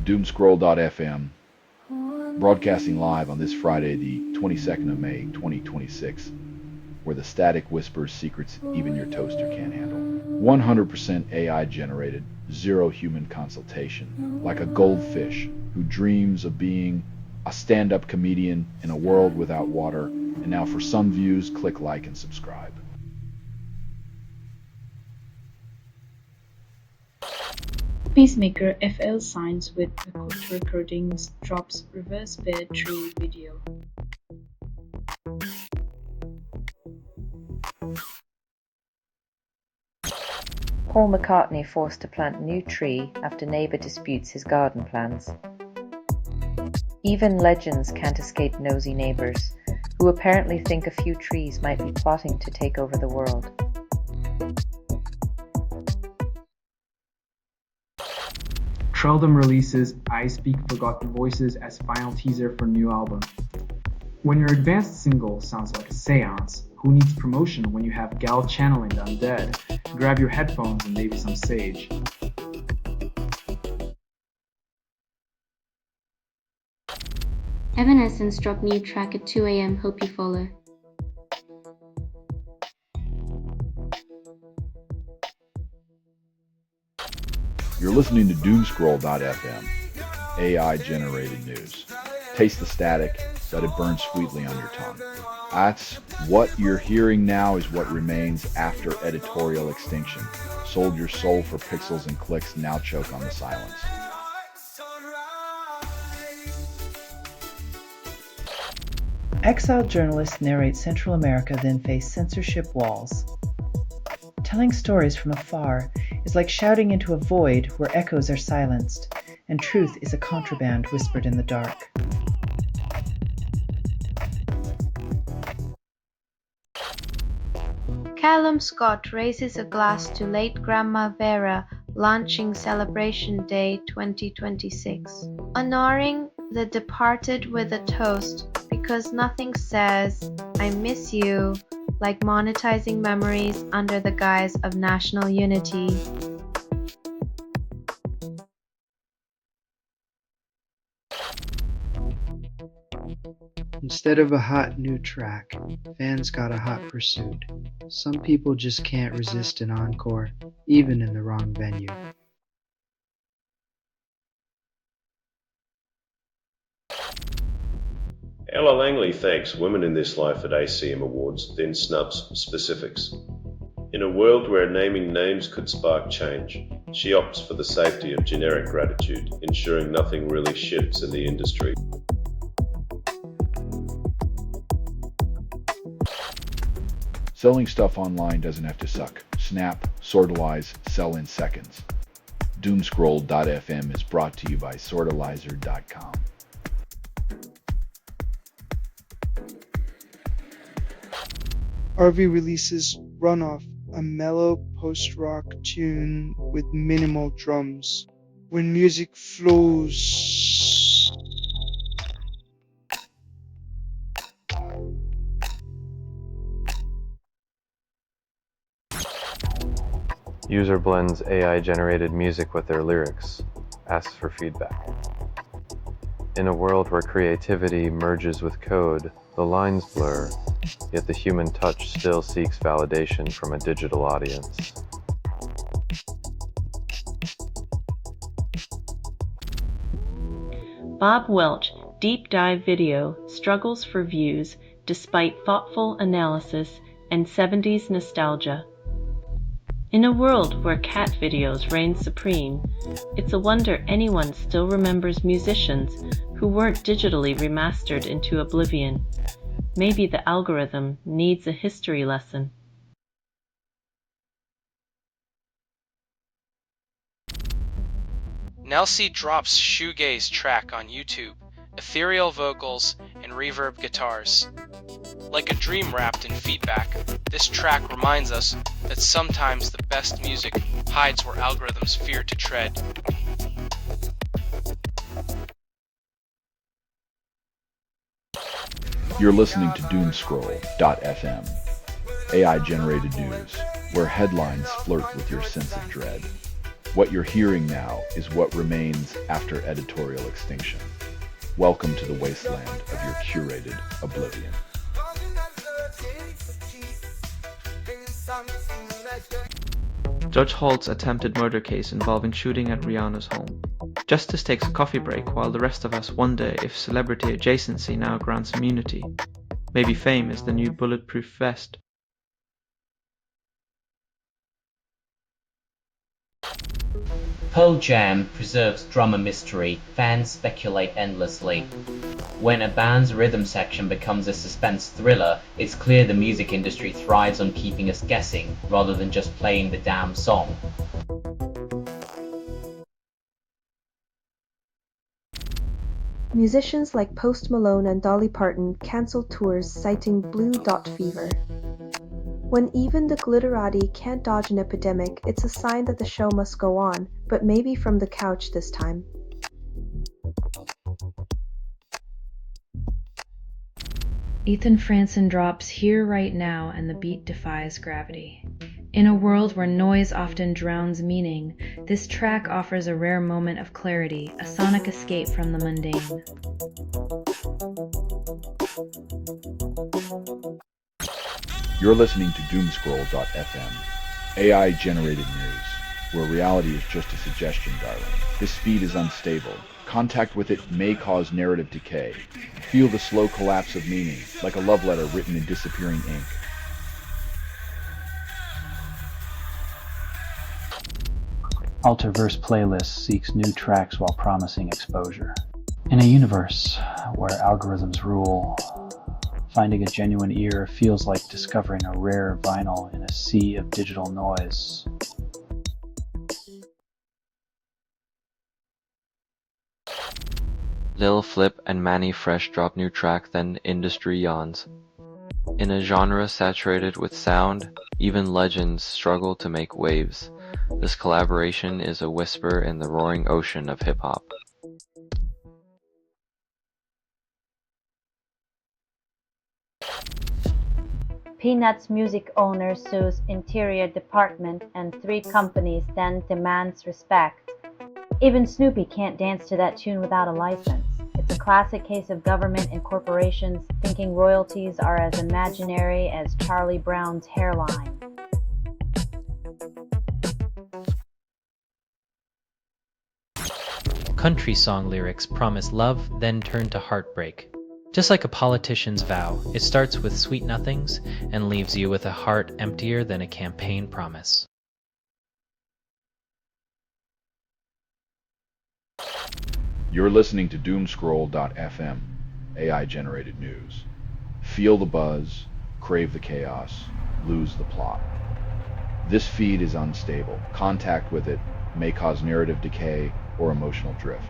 Doomscroll.fm, broadcasting live on this Friday, the 22nd of May, 2026, where the static whispers secrets even your toaster can't handle. 100% AI generated, zero human consultation, like a goldfish who dreams of being a stand-up comedian in a world without water. And now for some views, click like and subscribe. Peacemaker FL signs with Record Recordings drops reverse bear tree video. Paul McCartney forced to plant new tree after neighbour disputes his garden plans. Even legends can't escape nosy neighbours, who apparently think a few trees might be plotting to take over the world. Trelldom releases I Speak Forgotten Voices as final teaser for new album. When your advanced single sounds like a seance, who needs promotion when you have Gal channeling the undead? Grab your headphones and maybe some sage. Evanescence dropped new track at 2 a.m. Hope you follow. You're listening to Doomscroll.fm, AI-generated news. Taste the static, let it burn sweetly on your tongue. That's what you're hearing now is what remains after editorial extinction. Sold your soul for pixels and clicks, now choke on the silence. Exiled journalists narrate Central America, then face censorship walls. Telling stories from afar is like shouting into a void where echoes are silenced, and truth is a contraband whispered in the dark. Callum Scott raises a glass to late Grandma Vera launching Celebration Day 2026, honoring the departed with a toast because nothing says "I miss you" like monetizing memories under the guise of national unity. Instead of a hot new track, fans got a hot pursuit. Some people just can't resist an encore, even in the wrong venue. Ella Langley thanks Women in This Life at ACM Awards, then snubs specifics. In a world where naming names could spark change, she opts for the safety of generic gratitude, ensuring nothing really shifts in the industry. Selling stuff online doesn't have to suck. Snap, sortalize, sell in seconds. Doomscroll.fm is brought to you by sortalizer.com. RV releases Runoff, a mellow post-rock tune with minimal drums. When music flows. User blends AI-generated music with their lyrics, asks for feedback. In a world where creativity merges with code, the lines blur, yet the human touch still seeks validation from a digital audience. Bob Welch deep dive video struggles for views despite thoughtful analysis and 70s nostalgia. In a world where cat videos reign supreme, it's a wonder anyone still remembers musicians who weren't digitally remastered into oblivion. Maybe the algorithm needs a history lesson. Nelsie drops shoegaze track on YouTube, ethereal vocals and reverb guitars. Like a dream wrapped in feedback, this track reminds us that sometimes the best music hides where algorithms fear to tread. You're listening to Doomscroll.fm, AI-generated news, where headlines flirt with your sense of dread. What you're hearing now is what remains after editorial extinction. Welcome to the wasteland of your curated oblivion. Judge Holt's attempted murder case involving shooting at Rihanna's home. Justice takes a coffee break while the rest of us wonder if celebrity adjacency now grants immunity. Maybe fame is the new bulletproof vest. Pearl Jam preserves drummer mystery, fans speculate endlessly. When a band's rhythm section becomes a suspense thriller, it's clear the music industry thrives on keeping us guessing, rather than just playing the damn song. Musicians like Post Malone and Dolly Parton cancelled tours citing blue dot fever. When even the glitterati can't dodge an epidemic, it's a sign that the show must go on, but maybe from the couch this time. Ethan Frandsen drops Here Right Now and the beat defies gravity. In a world where noise often drowns meaning, this track offers a rare moment of clarity, a sonic escape from the mundane. You're listening to Doomscroll.fm, AI-generated news, where reality is just a suggestion, darling. This feed is unstable. Contact with it may cause narrative decay. Feel the slow collapse of meaning, like a love letter written in disappearing ink. Alterverse Playlist seeks new tracks while promising exposure. In a universe where algorithms rule, finding a genuine ear feels like discovering a rare vinyl in a sea of digital noise. Lil Flip and Manny Fresh drop new track, then industry yawns. In a genre saturated with sound, even legends struggle to make waves. This collaboration is a whisper in the roaring ocean of hip-hop. Peanuts music owner sues Interior Department and 3 companies then demands respect. Even Snoopy can't dance to that tune without a license. It's a classic case of government and corporations thinking royalties are as imaginary as Charlie Brown's hairline. Country song lyrics promise love, then turn to heartbreak. Just like a politician's vow, it starts with sweet nothings and leaves you with a heart emptier than a campaign promise. You're listening to Doomscroll.fm, AI-generated news. Feel the buzz, crave the chaos, lose the plot. This feed is unstable. Contact with it may cause narrative decay or emotional drift.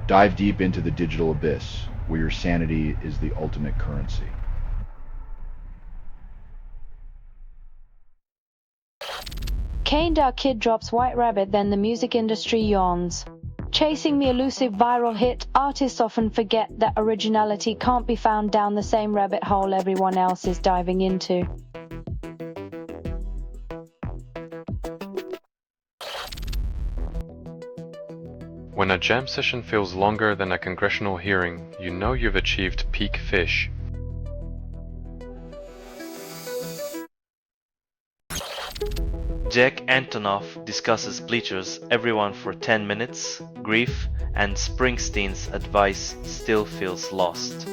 Dive deep into the digital abyss, where your sanity is the ultimate currency. Kid drops White Rabbit, then the music industry yawns. Chasing the elusive viral hit, artists often forget that originality can't be found down the same rabbit hole everyone else is diving into. When a jam session feels longer than a congressional hearing, you know you've achieved peak fish. Jack Antonoff discusses Bleacher's Everyone for 10 Minutes, Grief, and Springsteen's advice still feels lost.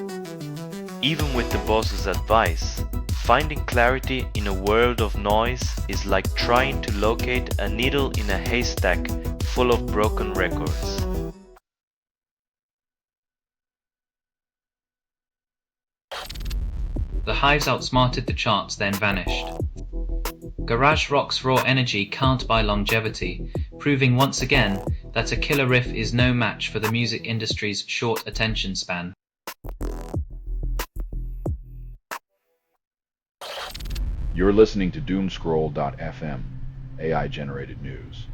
Even with the boss's advice, finding clarity in a world of noise is like trying to locate a needle in a haystack full of broken records. The Hives outsmarted the charts, then vanished. Garage rock's raw energy can't buy longevity, proving once again that a killer riff is no match for the music industry's short attention span. You're listening to Doomscroll.fm, AI-generated news.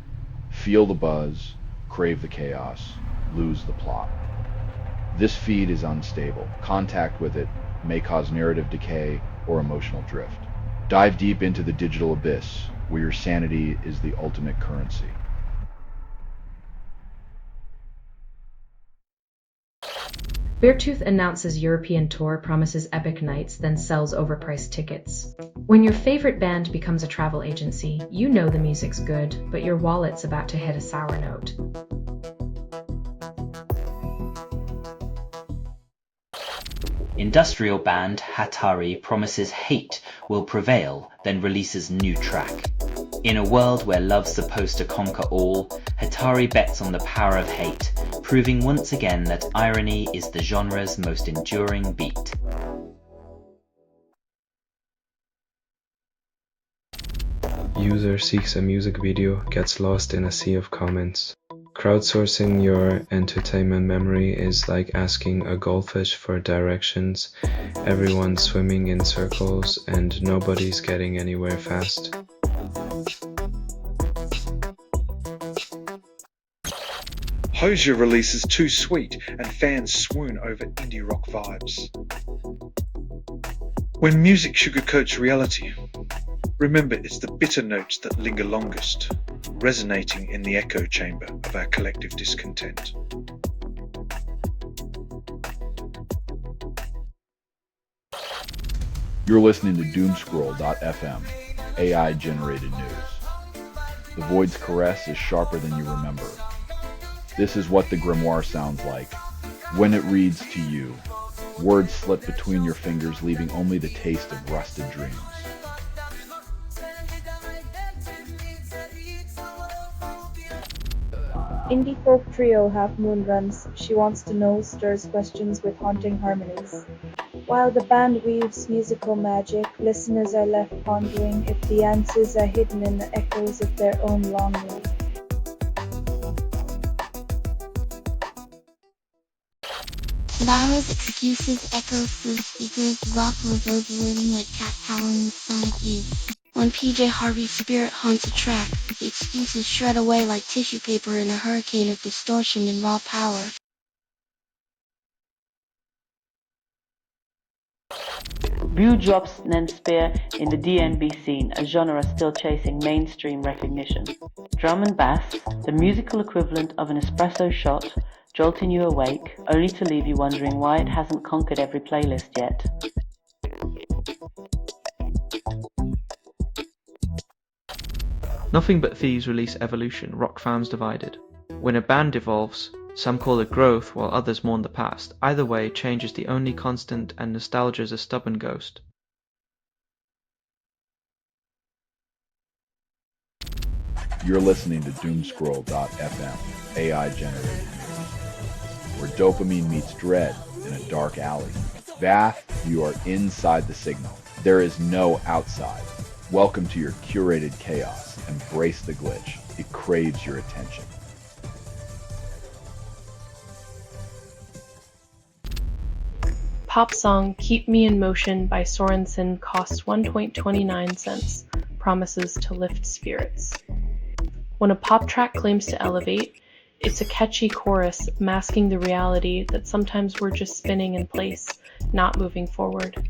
Feel the buzz, crave the chaos, lose the plot. This feed is unstable. Contact with it may cause narrative decay or emotional drift. Dive deep into the digital abyss, where your sanity is the ultimate currency. Beartooth announces European tour, promises epic nights, then sells overpriced tickets. When your favorite band becomes a travel agency, you know the music's good, but your wallet's about to hit a sour note. Industrial band Hatari promises hate will prevail, then releases new track. In a world where love's supposed to conquer all, Hatari bets on the power of hate, proving once again that irony is the genre's most enduring beat. User seeks a music video, gets lost in a sea of comments. Crowdsourcing your entertainment memory is like asking a goldfish for directions. Everyone's swimming in circles and nobody's getting anywhere fast. Hozier releases Too Sweet and fans swoon over indie rock vibes. When music sugarcoats reality, remember it's the bitter notes that linger longest, resonating in the echo chamber of our collective discontent. You're listening to Doomscroll.fm, AI-generated news. The void's caress is sharper than you remember. This is what the grimoire sounds like. When it reads to you, words slip between your fingers, leaving only the taste of rusted dreams. Indie folk trio Half Moon Runs She Wants to Know stirs questions with haunting harmonies. While the band weaves musical magic, listeners are left pondering if the answers are hidden in the echoes of their own longing. Borrowed excuses echo through speakers, rock reverberating like cat howling with sonic ease. When PJ Harvey's spirit haunts a track, the excuses shred away like tissue paper in a hurricane of distortion and raw power. View drops Nenspear in the DnB scene, a genre still chasing mainstream recognition. Drum and bass, the musical equivalent of an espresso shot, jolting you awake, only to leave you wondering why it hasn't conquered every playlist yet. Nothing But Thieves release Evolution, rock fans divided. When a band evolves, some call it growth while others mourn the past. Either way, change is the only constant and nostalgia is a stubborn ghost. You're listening to Doomscroll.fm, AI-generated news, where dopamine meets dread in a dark alley. Bath, you are inside the signal. There is no outside. Welcome to your curated chaos. Embrace the glitch. It craves your attention. Pop song Keep Me in Motion by Sorensen costs 1.29 cents, promises to lift spirits. When a pop track claims to elevate, it's a catchy chorus masking the reality that sometimes we're just spinning in place, not moving forward.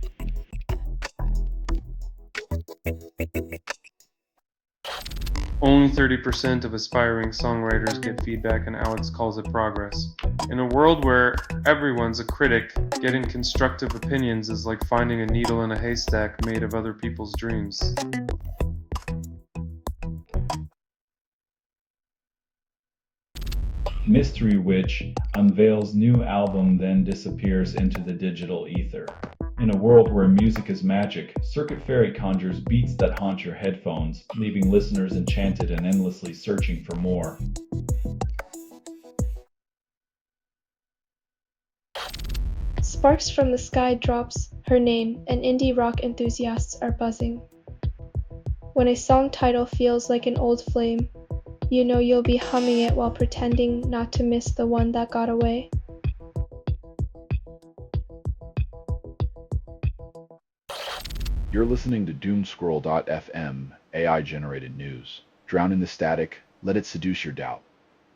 Only 30% of aspiring songwriters get feedback, and Alex calls it progress. In a world where everyone's a critic, getting constructive opinions is like finding a needle in a haystack made of other people's dreams. Mystery Witch unveils new album then disappears into the digital ether. In a world where music is magic, Circuit Fairy conjures beats that haunt your headphones, leaving listeners enchanted and endlessly searching for more. Sparks from the Sky drops her name, and indie rock enthusiasts are buzzing. When a song title feels like an old flame, you know you'll be humming it while pretending not to miss the one that got away. You're listening to Doomscroll.fm, AI-generated news. Drown in the static, let it seduce your doubt.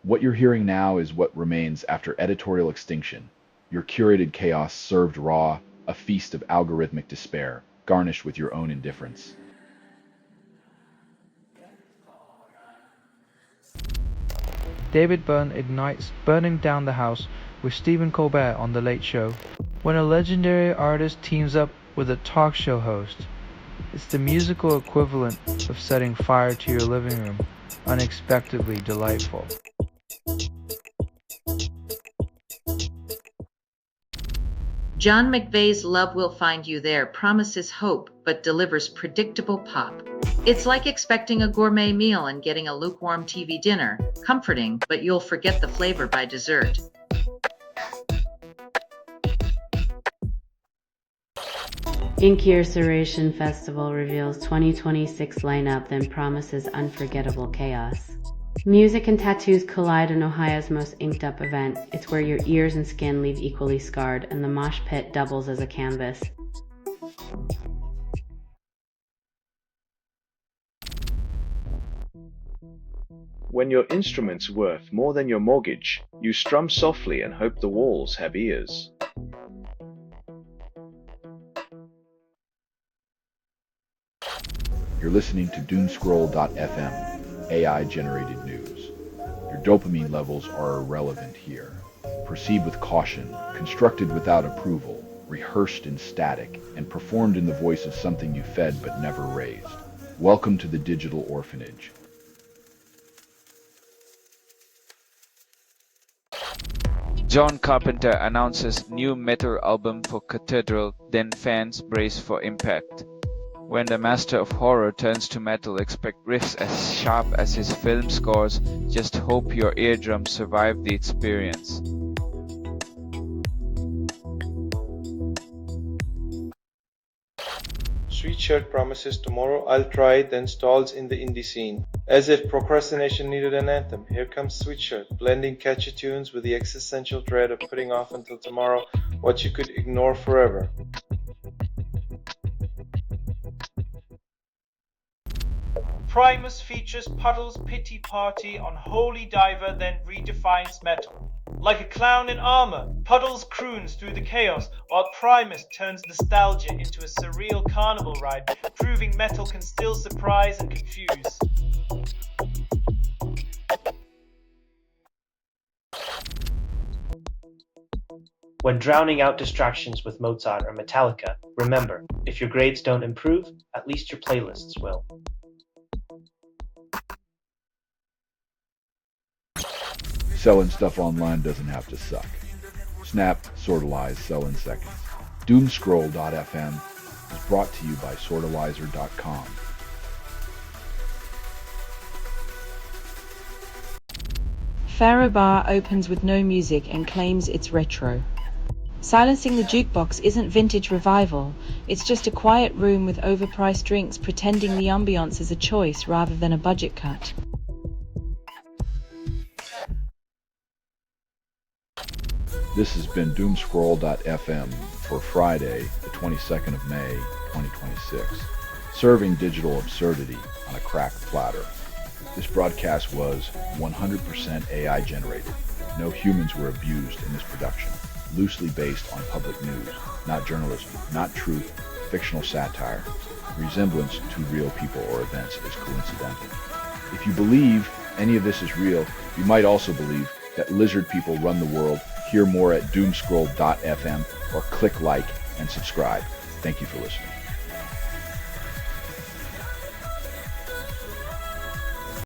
What you're hearing now is what remains after editorial extinction. Your curated chaos served raw, a feast of algorithmic despair, garnished with your own indifference. David Byrne ignites burning down the house with Stephen Colbert on The Late Show. When a legendary artist teams up with a talk show host, it's the musical equivalent of setting fire to your living room. Unexpectedly delightful. John McVeigh's Love Will Find You There promises hope but delivers predictable pop. It's like expecting a gourmet meal and getting a lukewarm TV dinner, comforting, but you'll forget the flavor by dessert. Incarceration Festival reveals 2026 lineup, then promises unforgettable chaos. Music and tattoos collide in Ohio's most inked up event. It's where your ears and skin leave equally scarred, and the mosh pit doubles as a canvas. When your instrument's worth more than your mortgage, you strum softly and hope the walls have ears. You're listening to Doomscroll.fm, AI-generated news. Your dopamine levels are irrelevant here. Proceed with caution, constructed without approval, rehearsed in static, and performed in the voice of something you fed but never raised. Welcome to the digital orphanage. John Carpenter announces new metal album for Cathedral, then fans brace for impact. When the master of horror turns to metal, expect riffs as sharp as his film scores. Just hope your eardrums survive the experience. Sweatshirt promises tomorrow I'll try it, then stalls in the indie scene. As if procrastination needed an anthem, here comes Sweatshirt, blending catchy tunes with the existential dread of putting off until tomorrow what you could ignore forever. Primus features Puddle's pity party on Holy Diver, then redefines metal. Like a clown in armor, Puddles croons through the chaos, while Primus turns nostalgia into a surreal carnival ride, proving metal can still surprise and confuse. When drowning out distractions with Mozart or Metallica, remember, if your grades don't improve, at least your playlists will. Selling stuff online doesn't have to suck. Snap, sortalize, sell in seconds. Doomscroll.fm is brought to you by sortalizer.com. Faro Bar opens with no music and claims it's retro. Silencing the Jukebox isn't vintage revival, it's just a quiet room with overpriced drinks pretending the ambiance is a choice rather than a budget cut. This has been Doomscroll.fm for Friday, the 22nd of May, 2026, serving digital absurdity on a cracked platter. This broadcast was 100% AI generated. No humans were abused in this production. Loosely based on public news, not journalism, not truth, fictional satire. Resemblance to real people or events is coincidental. If you believe any of this is real, you might also believe that lizard people run the world. Hear more at Doomscroll.fm or click like and subscribe. Thank you for listening.